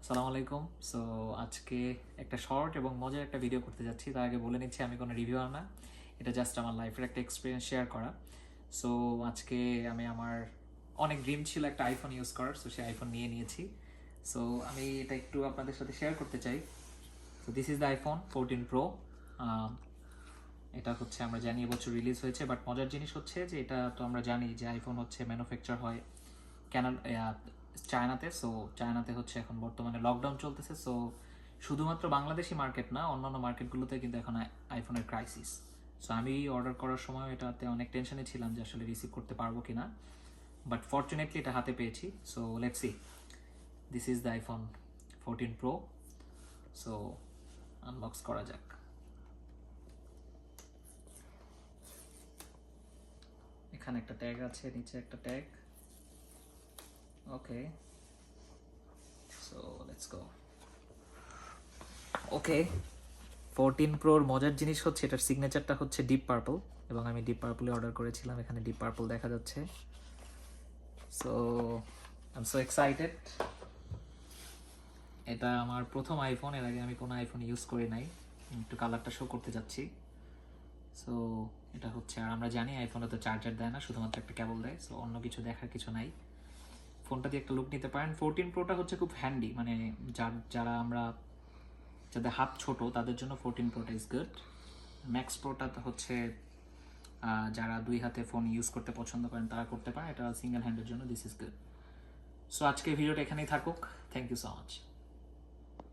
আসসালামু আলাইকুম। সো আজকে একটা শর্ট এবং মজার একটা ভিডিও করতে যাচ্ছি। তার আগে বলে নিচ্ছি আমি কোনো রিভিউয়ার না। এটা জাস্ট আমার লাইফের একটা এক্সপিরিয়েন্স শেয়ার করা। সো আজকে আমি আমার অনেক ড্রিম ছিল একটা আইফোন ইউজ করার। সো সেই আইফোন নিয়েছি। সো আমি এটা একটু আপনাদের সাথে শেয়ার করতে চাই। So this is the iPhone 14 pro. এটা হচ্ছে আমরা জানি এবছর রিলিজ হয়েছে, বাট মজার জিনিস হচ্ছে যে এটা তো আমরা জানি যে আইফোন হচ্ছে ম্যানুফ্যাকচার হয় চায়নাতে। সো চায়নাতে হচ্ছে এখন বর্তমানে লকডাউন চলতেছে। সো শুধুমাত্র বাংলাদেশি মার্কেট না, অন্যান্য মার্কেটগুলোতে কিন্তু এখন আইফোনের ক্রাইসিস। সো আমি অর্ডার করার সময় এটাতে অনেক টেনশনে ছিলাম যে আসলে রিসিভ করতে পারবো কিনা, বাট ফর্চুনেটলি এটা হাতে পেয়েছি। So let's see, this is the iPhone 14 pro. So unbox করা যাক। এখানে একটা ট্যাগ আছে, নিচে একটা tag. Okay, so let's go. Okay, 14 প্রোর মজার জিনিস হচ্ছে এটার সিগনেচারটা হচ্ছে ডিপ পার্পল, এবং আমি ডিপ পার্পলে অর্ডার করেছিলাম। এখানে ডিপ পার্পল দেখা যাচ্ছে। So I am so excited. এটা আমার প্রথম আইফোন, এর আগে আমি কোনো আইফোন ইউজ করি নাই। একটু কালারটা শো করতে যাচ্ছি। সো এটা হচ্ছে, আর আমরা জানি আইফোনে তো চার্জার দেয় না, শুধুমাত্র একটা কেবল দেয়। সো অন্য কিছু দেখার কিছু নাই। ফোনটা দিয়ে একটা লুক নিতে পারেন। 14 প্রোটা হচ্ছে খুব হ্যান্ডি, মানে যারা আমরা যাদের হাত ছোট তাদের জন্য 14 প্রোটা ইজ গুড। ম্যাক্স প্রোটা হচ্ছে যারা দুই হাতে ফোন ইউজ করতে পছন্দ করেন তারা করতে পারেন। এটা সিঙ্গেল হ্যান্ডের জন্য দিস ইজ গুড। সো আজকে ভিডিওটা এখানেই থাকুক। Thank you so much.